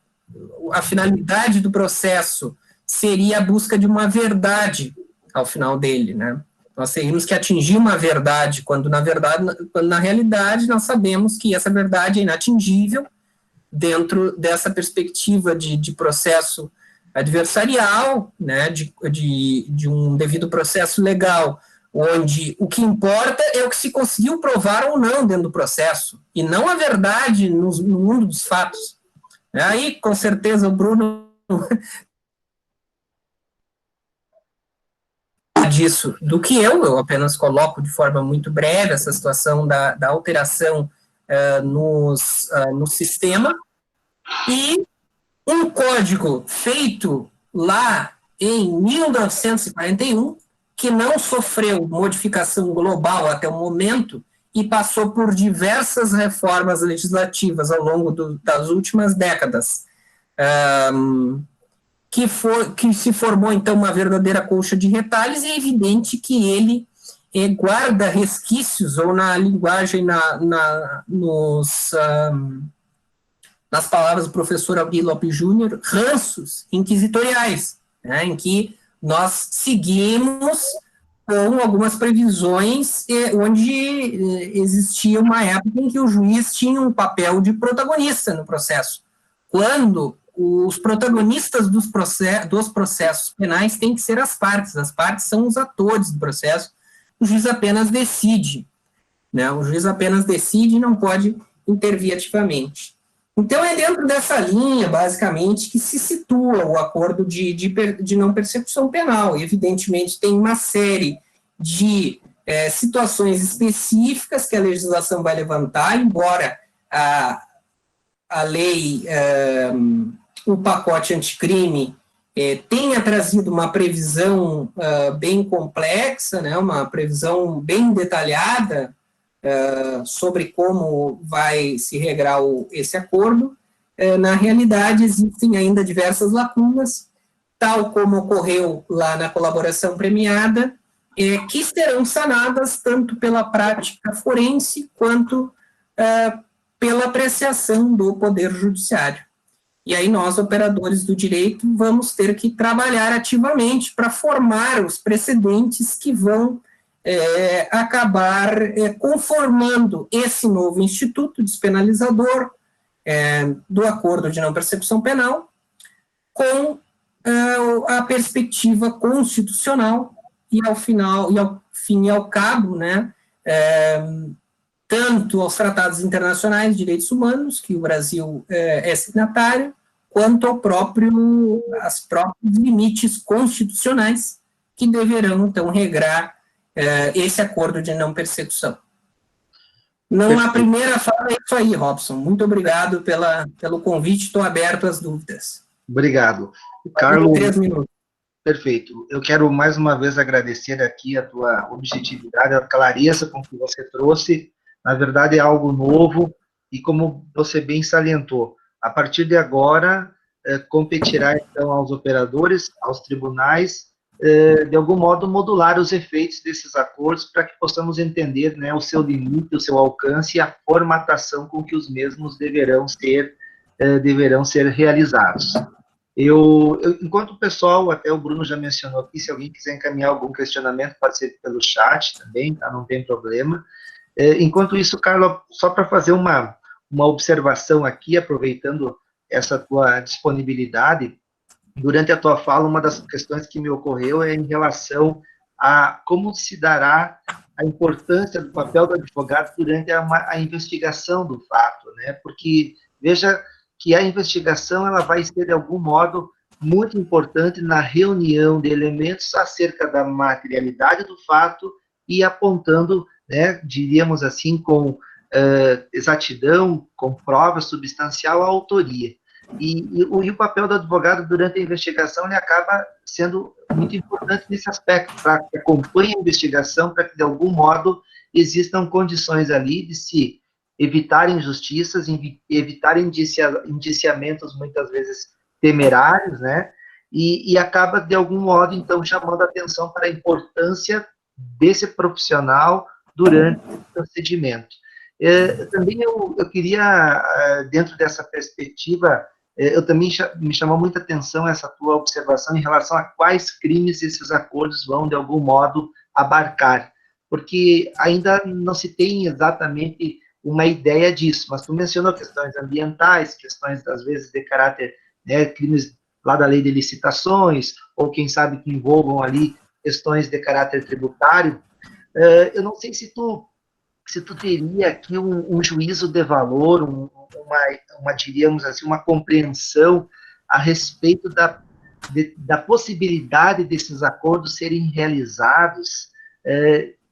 A finalidade do processo seria a busca de uma verdade ao final dele, né? Nós teríamos que atingir uma verdade, quando na realidade nós sabemos que essa verdade é inatingível dentro dessa perspectiva de processo adversarial, né? De um devido processo legal, onde o que importa é o que se conseguiu provar ou não dentro do processo, e não a verdade no mundo dos fatos. Aí, com certeza, o Bruno disso do que eu apenas coloco de forma muito breve essa situação da alteração no sistema, e um código feito lá em 1941, que não sofreu modificação global até o momento, e passou por diversas reformas legislativas ao longo das últimas décadas, que se formou, então, uma verdadeira colcha de retalhos, e é evidente que ele guarda resquícios, ou na linguagem, nas palavras do professor Aldir Lopes Júnior, ranços inquisitoriais, né, em que nós seguimos com algumas previsões onde existia uma época em que o juiz tinha um papel de protagonista no processo, quando os protagonistas dos processos penais têm que ser as partes são os atores do processo, o juiz apenas decide, né? O juiz apenas decide e não pode intervir ativamente. Então, é dentro dessa linha, basicamente, que se situa o acordo de não persecução penal. E, evidentemente, tem uma série de situações específicas que a legislação vai levantar, embora a lei, o pacote anticrime, tenha trazido uma previsão bem complexa, né, uma previsão bem detalhada sobre como vai se regrar esse acordo. Na realidade, existem ainda diversas lacunas, tal como ocorreu lá na colaboração premiada, que serão sanadas tanto pela prática forense quanto pela apreciação do Poder Judiciário. E aí nós, operadores do direito, vamos ter que trabalhar ativamente para formar os precedentes que vão acabar conformando esse novo instituto despenalizador do acordo de não persecução penal com a perspectiva constitucional e ao fim e ao cabo, né, tanto aos tratados internacionais de direitos humanos, que o Brasil é signatário, quanto aos próprios limites constitucionais que deverão, então, regrar esse acordo de não persecução. A primeira fala é isso aí, Robson. Muito obrigado pelo convite, estou aberto às dúvidas. Obrigado. Carlos, 3 minutos. Perfeito. Eu quero mais uma vez agradecer aqui a tua objetividade, a clareza com que você trouxe. Na verdade, é algo novo e, como você bem salientou, a partir de agora, competirá, então, aos operadores, aos tribunais, de algum modo, modular os efeitos desses acordos para que possamos entender, né, o seu limite, o seu alcance e a formatação com que os mesmos deverão ser realizados. Enquanto o pessoal, até o Bruno já mencionou aqui, se alguém quiser encaminhar algum questionamento, pode ser pelo chat também, tá? Não tem problema. Enquanto isso, Carlos, só para fazer uma observação aqui, aproveitando essa tua disponibilidade, durante a tua fala, uma das questões que me ocorreu é em relação a como se dará a importância do papel do advogado durante a investigação do fato, né? Porque, veja que a investigação ela vai ser, de algum modo, muito importante na reunião de elementos acerca da materialidade do fato e apontando, né, diríamos assim, com exatidão, com prova substancial, a autoria. E o papel do advogado durante a investigação ele acaba sendo muito importante nesse aspecto, para que acompanhe a investigação, para que, de algum modo, existam condições ali de se evitar injustiças, evitar indiciamentos, muitas vezes, temerários, né? E acaba, de algum modo, então, chamando a atenção para a importância desse profissional durante o procedimento. Também eu queria, dentro dessa perspectiva, também me chamou muita atenção essa tua observação em relação a quais crimes esses acordos vão, de algum modo, abarcar, porque ainda não se tem exatamente uma ideia disso, mas tu mencionou questões ambientais, questões, às vezes, de caráter, né, crimes lá da lei de licitações, ou quem sabe que envolvam ali questões de caráter tributário. Eu não sei se tu teria aqui um juízo de valor, diríamos assim, uma compreensão a respeito da possibilidade desses acordos serem realizados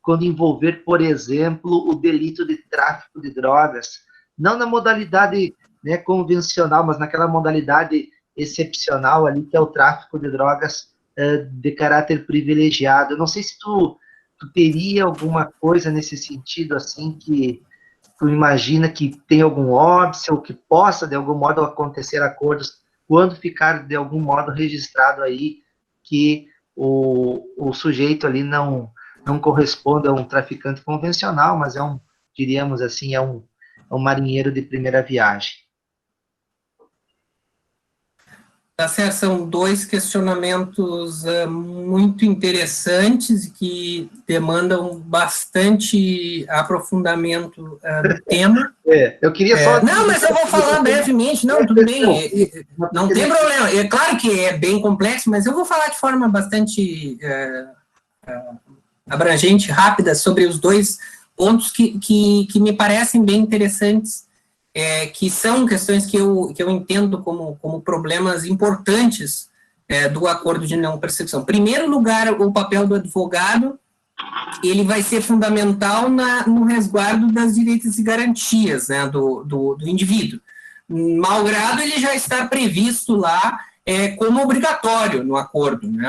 quando envolver, por exemplo, o delito de tráfico de drogas, não na modalidade, né, convencional, mas naquela modalidade excepcional ali, que é o tráfico de drogas de caráter privilegiado. Eu não sei se tu teria alguma coisa nesse sentido, assim, que tu imagina que tem algum óbice, ou que possa, de algum modo, acontecer acordos quando ficar de algum modo registrado aí que o sujeito ali não corresponde a um traficante convencional, mas diríamos assim, é um marinheiro de primeira viagem. Tá certo, são dois questionamentos muito interessantes que demandam bastante aprofundamento do tema. Eu queria só... Não, mas eu vou falar brevemente, não, tudo bem, não tem problema. É claro que é bem complexo, mas eu vou falar de forma bastante abrangente, rápida, sobre os dois pontos que me parecem bem interessantes, que são questões que eu entendo como problemas importantes do acordo de não persecução. Em primeiro lugar, o papel do advogado, ele vai ser fundamental no resguardo das direitos e garantias, né, do indivíduo. Malgrado ele já estar previsto lá como obrigatório no acordo, né,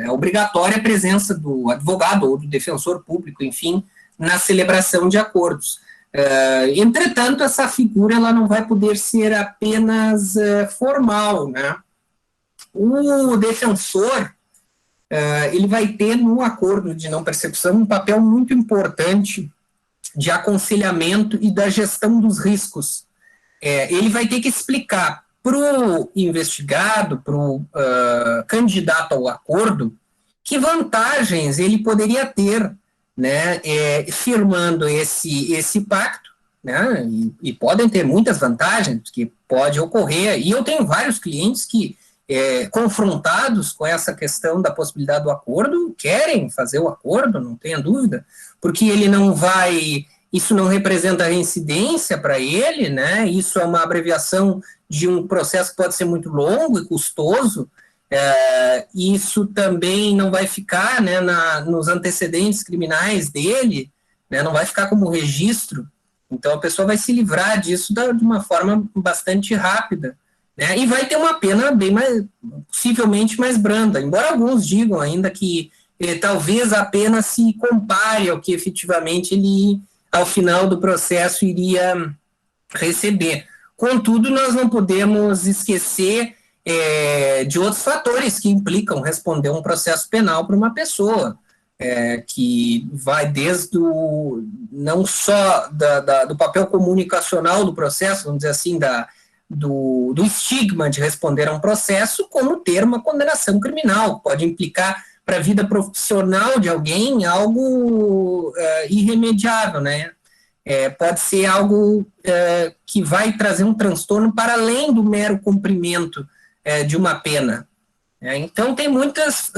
é obrigatória a presença do advogado ou do defensor público, enfim, na celebração de acordos. Entretanto, essa figura ela não vai poder ser apenas formal, né? O defensor ele vai ter no acordo de não persecução um papel muito importante de aconselhamento e da gestão dos riscos. Ele vai ter que explicar para o investigado, para o candidato ao acordo, que vantagens ele poderia ter, né, firmando esse pacto, né, e podem ter muitas vantagens que pode ocorrer, e eu tenho vários clientes que, confrontados com essa questão da possibilidade do acordo, querem fazer o acordo, não tenha dúvida, porque ele não vai, isso não representa reincidência para ele, né, isso é uma abreviação de um processo que pode ser muito longo e custoso. Isso também não vai ficar, né, nos antecedentes criminais dele, né, não vai ficar como registro, então a pessoa vai se livrar disso de uma forma bastante rápida, né, e vai ter uma pena bem mais, possivelmente mais branda, embora alguns digam ainda que talvez a pena se compare ao que efetivamente ele, ao final do processo, iria receber. Contudo, nós não podemos esquecer de outros fatores que implicam responder um processo penal para uma pessoa, que vai desde não só do papel comunicacional do processo, vamos dizer assim, do estigma de responder a um processo, como ter uma condenação criminal, pode implicar para a vida profissional de alguém algo irremediável, né? Pode ser algo que vai trazer um transtorno para além do mero cumprimento de uma pena. Então, tem muitos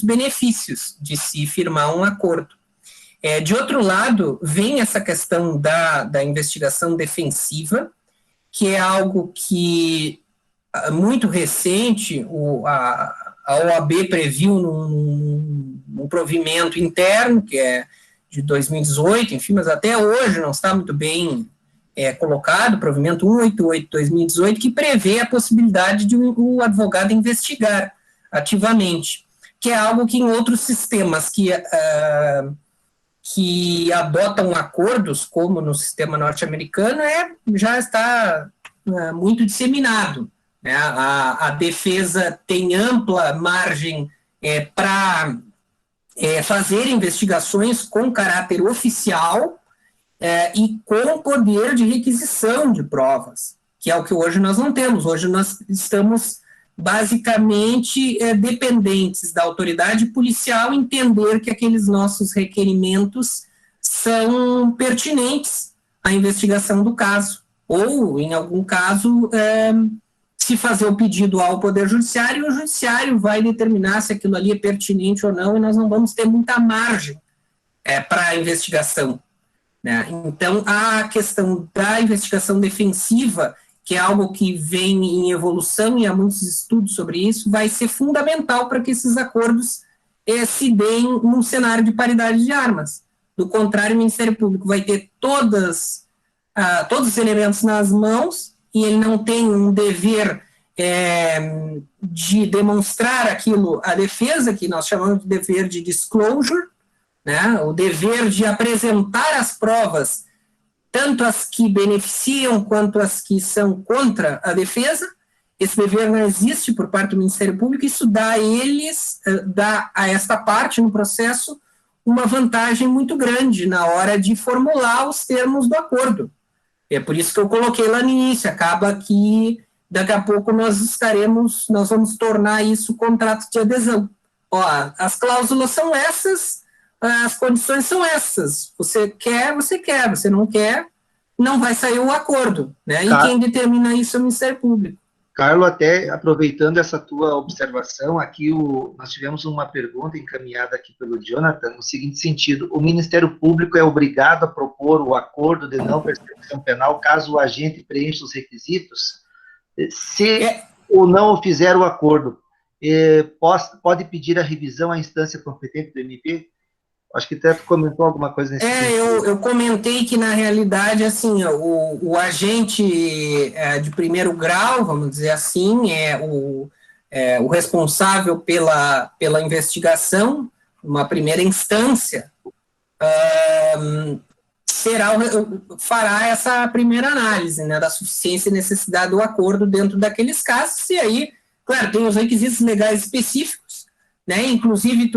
benefícios de se firmar um acordo. De outro lado, vem essa questão da investigação defensiva, que é algo que, muito recente, a OAB previu num provimento interno, que é de 2018, enfim, mas até hoje não está muito bem colocado, provimento 188/2018, que prevê a possibilidade de o advogado investigar ativamente, que é algo que em outros sistemas que adotam acordos, como no sistema norte-americano, já está muito disseminado, né? A defesa tem ampla margem para fazer investigações com caráter oficial e com poder de requisição de provas, que é o que hoje nós não temos. Hoje nós estamos basicamente dependentes da autoridade policial entender que aqueles nossos requerimentos são pertinentes à investigação do caso, ou, em algum caso, se fazer o pedido ao Poder Judiciário, o Judiciário vai determinar se aquilo ali é pertinente ou não, e nós não vamos ter muita margem para a investigação, né? Então, a questão da investigação defensiva, que é algo que vem em evolução, e há muitos estudos sobre isso, vai ser fundamental para que esses acordos se deem num cenário de paridade de armas. Do contrário, o Ministério Público vai ter todos os elementos nas mãos, e ele não tem um dever de demonstrar aquilo, a defesa, que nós chamamos de dever de disclosure, né, o dever de apresentar as provas tanto as que beneficiam quanto as que são contra a defesa. Esse dever não existe por parte do Ministério Público, isso dá a eles, dá a esta parte no processo uma vantagem muito grande na hora de formular os termos do acordo. É por isso que eu coloquei lá no início, acaba que daqui a pouco nós vamos tornar isso contrato de adesão. Ó, as cláusulas são essas, as condições são essas. Você quer, você não quer, não vai sair o acordo, né? E quem determina isso é o Ministério Público. Carlos, até aproveitando essa tua observação, aqui nós tivemos uma pergunta encaminhada aqui pelo Jonathan, no seguinte sentido: o Ministério Público é obrigado a propor o acordo de não persecução penal caso o agente preencha os requisitos? Se ou não fizer o acordo, pode pedir a revisão à instância competente do MP? Acho que até tu comentou alguma coisa nesse sentido. Eu comentei que, na realidade, assim, o agente de primeiro grau, vamos dizer assim, é o responsável pela investigação, uma primeira instância, fará essa primeira análise, né, da suficiência e necessidade do acordo dentro daqueles casos, e aí, claro, tem os requisitos legais específicos, né, inclusive,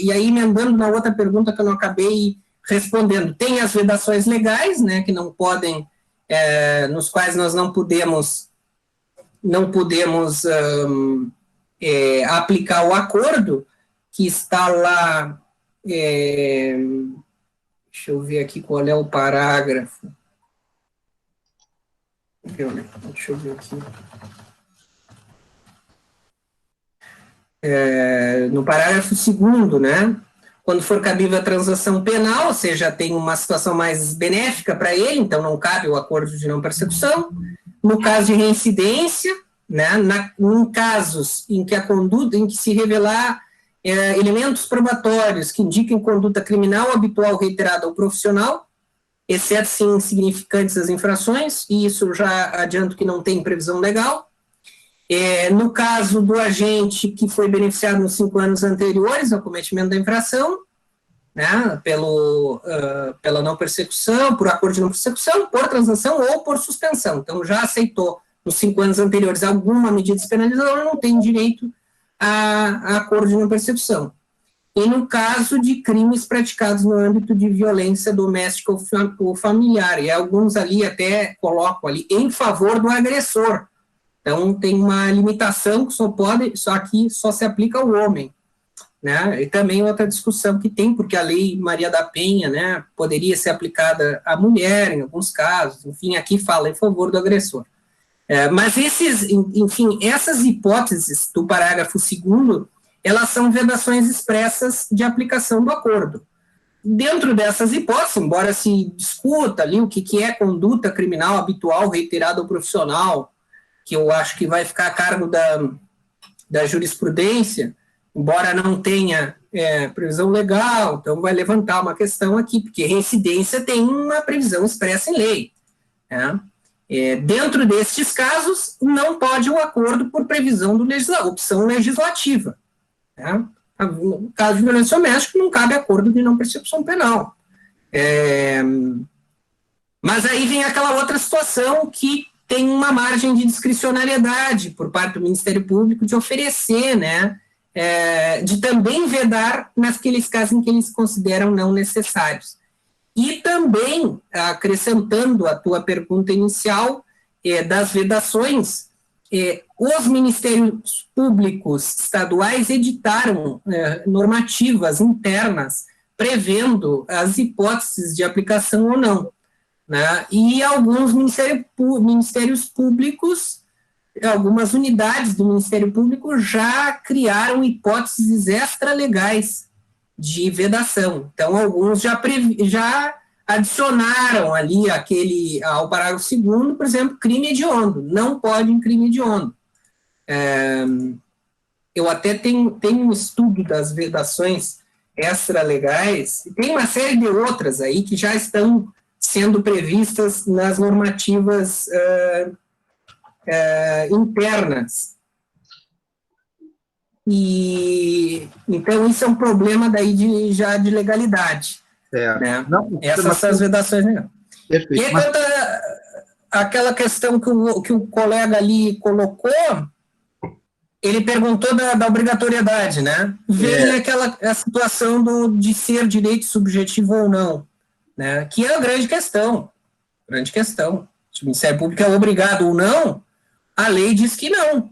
e aí emendando na outra pergunta que eu não acabei respondendo, tem as vedações legais, né, que não podem, nos quais nós não podemos aplicar o acordo, que está lá, deixa eu ver aqui qual é o parágrafo, deixa eu ver aqui. No parágrafo 2º, né, quando for cabível a transação penal, ou seja, tem uma situação mais benéfica para ele, então não cabe o acordo de não persecução. No caso de reincidência, né, em casos em que a conduta, em que se revelar elementos probatórios que indiquem conduta criminal habitual, reiterada ou profissional, exceto se insignificantes as infrações, e isso já adianto que não tem previsão legal. No caso do agente que foi beneficiado nos 5 anos anteriores ao cometimento da infração, né, pela não persecução, por acordo de não persecução, por transação ou por suspensão. Então, já aceitou nos 5 anos anteriores alguma medida despenalizadora, não tem direito a acordo de não persecução. E no caso de crimes praticados no âmbito de violência doméstica ou familiar, e alguns ali até colocam ali em favor do agressor. Então, tem uma limitação que só se aplica ao homem, né? E também outra discussão que tem, porque a Lei Maria da Penha, né, poderia ser aplicada à mulher, em alguns casos, enfim, aqui fala em favor do agressor. Mas essas hipóteses do parágrafo 2º, elas são vedações expressas de aplicação do acordo. Dentro dessas hipóteses, embora se discuta ali o que é conduta criminal habitual, reiterada ou profissional, que eu acho que vai ficar a cargo da jurisprudência, embora não tenha previsão legal, então vai levantar uma questão aqui, porque reincidência tem uma previsão expressa em lei, né? Dentro destes casos, não pode o acordo por previsão opção legislativa, né? No caso de violência doméstica, não cabe acordo de não persecução penal. Mas aí vem aquela outra situação que tem uma margem de discricionariedade por parte do Ministério Público de oferecer, né, de também vedar naqueles casos em que eles consideram não necessários. E também, acrescentando a tua pergunta inicial, das vedações, os Ministérios Públicos estaduais editaram normativas internas prevendo as hipóteses de aplicação ou não, né? E alguns ministérios públicos, algumas unidades do Ministério Público já criaram hipóteses extralegais de vedação. Então, alguns já adicionaram ali ao parágrafo 2º, por exemplo, crime hediondo. Não pode em crime hediondo. Eu até tenho um estudo das vedações extralegais, e tem uma série de outras aí que já estão sendo previstas nas normativas internas. E então isso é um problema daí já de legalidade, né? Essas são as vedações, né? Perfeito. E aí, quanto àquela questão que o colega ali colocou, ele perguntou da obrigatoriedade, né? Vem a situação de ser direito subjetivo ou não, né? Que é a grande questão. Se o Ministério Público é obrigado ou não, a lei diz que não.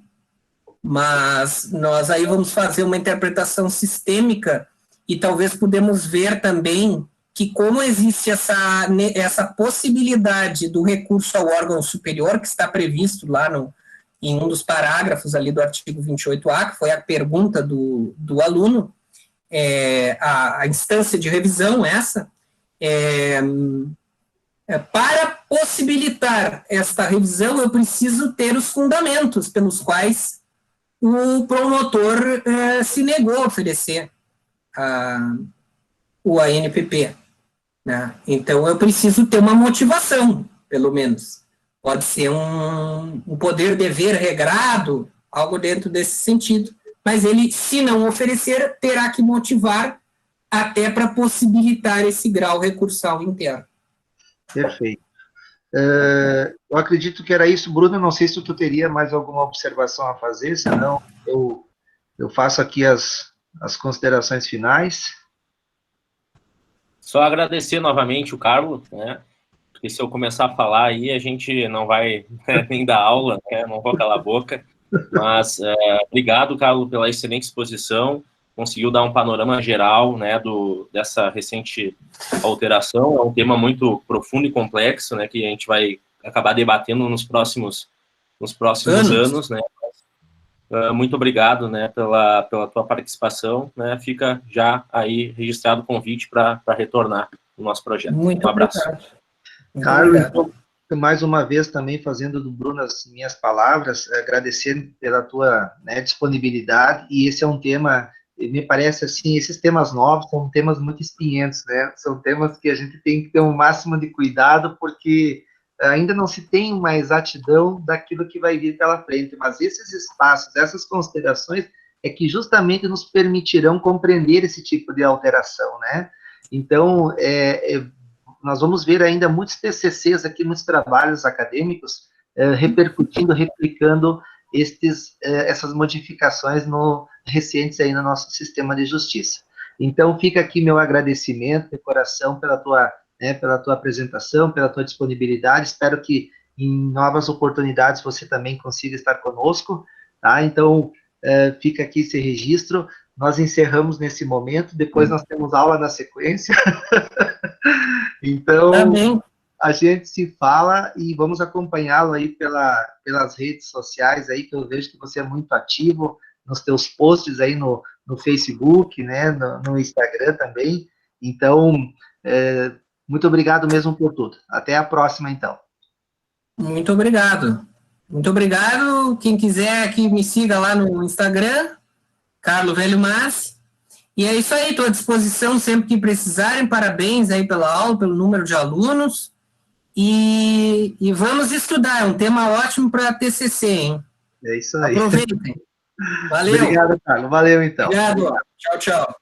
Mas nós aí vamos fazer uma interpretação sistêmica e talvez podemos ver também que como existe essa possibilidade do recurso ao órgão superior, que está previsto lá em um dos parágrafos ali do artigo 28A, que foi a pergunta do aluno, a instância de revisão para possibilitar esta revisão, eu preciso ter os fundamentos pelos quais o promotor se negou a oferecer o ANPP. Né? Então, eu preciso ter uma motivação, pelo menos. Pode ser um poder-dever regrado, algo dentro desse sentido. Mas ele, se não oferecer, terá que motivar até para possibilitar esse grau recursal interno. Perfeito. Eu acredito que era isso. Bruno, não sei se tu teria mais alguma observação a fazer, senão eu faço aqui as considerações finais. Só agradecer novamente o Carlos, né? Porque se eu começar a falar aí, a gente não vai nem dar aula, né? Não vou calar a boca. Mas obrigado, Carlos, pela excelente exposição. Conseguiu dar um panorama geral, né, dessa recente alteração. É um tema muito profundo e complexo, né, que a gente vai acabar debatendo nos próximos anos, né. Muito obrigado, né, pela tua participação, né. Fica já aí registrado o convite para retornar no nosso projeto. Muito um abraço. Carlos, então, mais uma vez também fazendo do Bruno as minhas palavras, agradecer pela tua, né, disponibilidade, e esse é um tema, me parece assim, esses temas novos são temas muito espinhentos, né, são temas que a gente tem que ter um máximo de cuidado, porque ainda não se tem uma exatidão daquilo que vai vir pela frente, mas esses espaços, essas considerações, é que justamente nos permitirão compreender esse tipo de alteração, né, então, nós vamos ver ainda muitos TCCs aqui, muitos trabalhos acadêmicos repercutindo, replicando essas modificações recentes aí no nosso sistema de justiça. Então, fica aqui meu agradecimento de coração pela tua apresentação, pela tua disponibilidade. Espero que em novas oportunidades você também consiga estar conosco, tá? Então, fica aqui esse registro. Nós encerramos nesse momento, depois nós temos aula na sequência. Então, a gente se fala e vamos acompanhá-lo aí pelas redes sociais aí, que eu vejo que você é muito ativo nos teus posts aí no Facebook, né, no Instagram também. Então, muito obrigado mesmo por tudo. Até a próxima, então. Muito obrigado. Muito obrigado. Quem quiser que me siga lá no Instagram, Carlos Velho Mas. E é isso aí, estou à disposição sempre que precisarem. Parabéns aí pela aula, pelo número de alunos. E vamos estudar, é um tema ótimo para TCC, hein? É isso aí. Aproveitem. Valeu. Obrigado, Carlos. Valeu, então. Obrigado. Tchau, tchau.